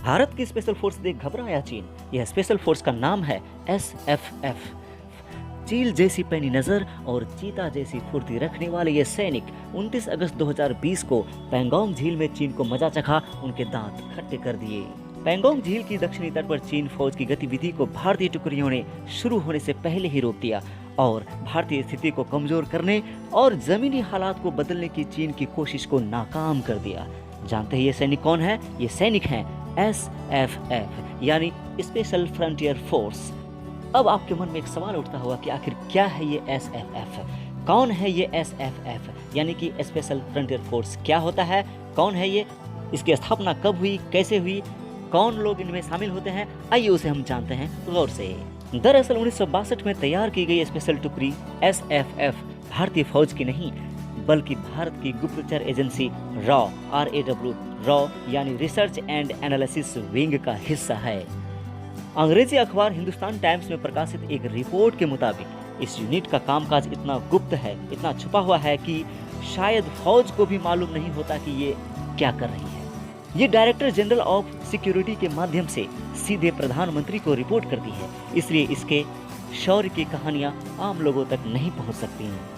भारत की special force देख घबराया चीन। यह स्पेशल फोर्स का नाम है SFF। चील जैसी पैनी नजर और चीता जैसी फुर्ती रखने वाले ये सैनिक 29 अगस्त 2020 को पैंगोंग झील में चीन को मजा चखा उनके दांत खट्टे कर दिए। पैंगोंग झील की दक्षिणी तट पर चीन फौज की गतिविधि को भारतीय टुकड़ियों ने शुरू होने से पहले ही रोक दिया और भारतीय स्थिति को कमजोर करने और जमीनी हालात को बदलने की चीन की कोशिश को नाकाम कर दिया। जानते हैं ये सैनिक कौन है? ये सैनिक हैं SFF यानी स्पेशल फ्रंटियर फोर्स। अब आपके मन में एक सवाल उठता होगा कि आखिर क्या है ये SFF? कौन है ये SFF यानी कि स्पेशल फ्रंटियर फोर्स क्या होता है? कौन है ये? इसकी स्थापना कब हुई, कैसे हुई, कौन लोग इनमें शामिल होते हैं? आइए उसे हम जानते हैं गौर से। दरअसल 1962 में तैयार की गई स्पेशल टुकड़ी SFF भारतीय फौज की नहीं बल्कि भारत की गुप्तचर एजेंसी RAW यानी रिसर्च एंड एनालिसिस विंग का हिस्सा है। अंग्रेजी अखबार हिंदुस्तान टाइम्स में प्रकाशित एक रिपोर्ट के मुताबिक इस यूनिट का कामकाज इतना गुप्त है, इतना छुपा हुआ है कि शायद फौज को भी मालूम नहीं होता कि ये क्या कर रही है। ये डायरेक्टर जनरल ऑफ सिक्योरिटी के माध्यम से सीधे प्रधानमंत्री को रिपोर्ट करती है, इसलिए इसके शौर्य की कहानियां आम लोगों तक नहीं पहुंच सकती हैं।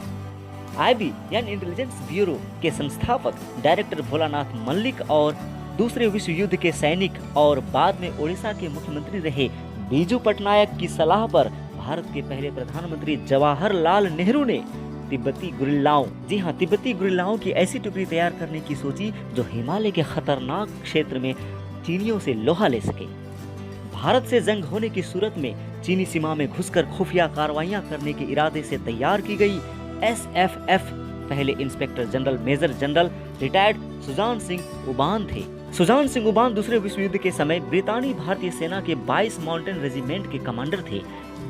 IB यानी इंटेलिजेंस ब्यूरो के संस्थापक डायरेक्टर भोलानाथ मल्लिक और दूसरे विश्व युद्ध के सैनिक और बाद में ओडिशा के मुख्यमंत्री रहे बीजू पटनायक की सलाह पर भारत के पहले प्रधानमंत्री जवाहरलाल नेहरू ने तिब्बती गुरिल्लाओं की ऐसी टुकड़ी तैयार करने की सोची जो हिमालय के खतरनाक क्षेत्र में चीनियों से लोहा ले सके। भारत से जंग होने की सूरत में चीनी सीमा में घुसकर खुफिया कार्रवाइयां करने के इरादे से तैयार की गई SFF पहले inspector general major general retired Sujan Singh Uban थे। सुजान सिंह उबान दूसरे विश्व युद्ध के समय ब्रितानी भारतीय सेना के 22 माउंटेन रेजिमेंट के कमांडर थे।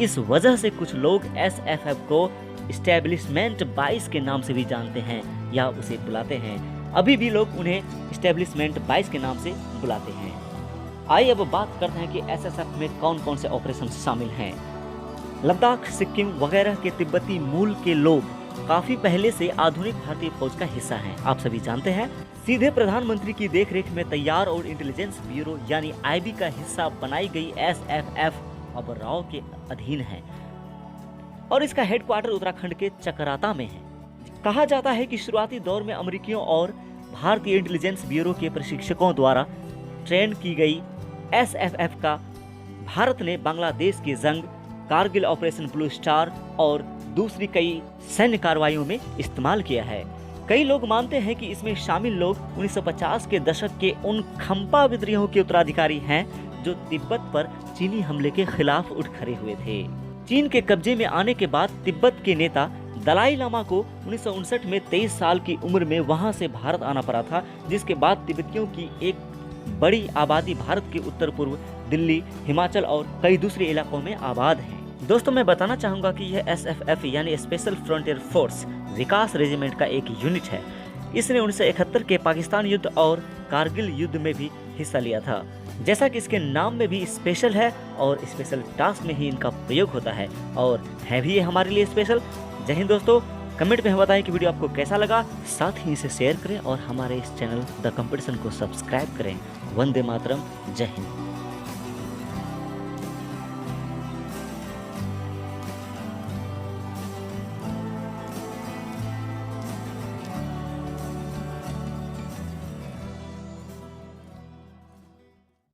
इस वजह से कुछ लोग SFF को इस्टेब्लिशमेंट 22 के नाम से भी जानते हैं या उसे बुलाते हैं। अभी भी लोग उन्हें इस्टेब्लिशमेंट 22 के नाम से बुलाते हैं। आइए अब बात करते हैं कि SFF में कौन कौन से ऑपरेशन शामिल हैं। लद्दाख, सिक्किम वगैरह के तिब्बती मूल के लोग काफी पहले से आधुनिक भारतीय फौज का हिस्सा हैं। आप सभी जानते हैं सीधे प्रधानमंत्री की देखरेख में तैयार और इंटेलिजेंस ब्यूरो यानी IB का हिस्सा बनाई गई SFF अब राव के अधीन है और इसका हेडक्वार्टर उत्तराखंड के चकराता में है। कहा जाता है कि शुरुआती दौर में अमेरिकियों और भारतीय इंटेलिजेंस ब्यूरो के प्रशिक्षकों द्वारा ट्रेन की गई SFF का भारत ने बांग्लादेश की जंग, कारगिल ऑपरेशन ब्लू स्टार और दूसरी कई सैन्य कार्रवाइयों में इस्तेमाल किया है। कई लोग मानते हैं कि इसमें शामिल लोग 1950 के दशक के उन खम्पा विद्रोहों के उत्तराधिकारी हैं जो तिब्बत पर चीनी हमले के खिलाफ उठ खड़े हुए थे। चीन के कब्जे में आने के बाद तिब्बत के नेता दलाई लामा को 1959 में 23 साल की उम्र में वहां से भारत आना पड़ा था, जिसके बाद तिब्बतियों की एक बड़ी आबादी भारत के उत्तर पूर्व दिल्ली, हिमाचल और कई दूसरे इलाकों में आबाद है। दोस्तों, मैं बताना चाहूंगा कि यह SFF यानी स्पेशल फ्रंटियर फोर्स विकास रेजिमेंट का एक यूनिट है। इसने 1971 के पाकिस्तान युद्ध और कारगिल युद्ध में भी हिस्सा लिया था। जैसा कि इसके नाम में भी स्पेशल है और स्पेशल टास्क में ही इनका प्रयोग होता है और है भी ये हमारे लिए स्पेशल। जय हिंद दोस्तों, कमेंट में बताएं कि वीडियो आपको कैसा लगा, साथ ही इसे शेयर करें और हमारे इस चैनल द कंपटीशन को सब्सक्राइब करें। वंदे मातरम, जय हिंद।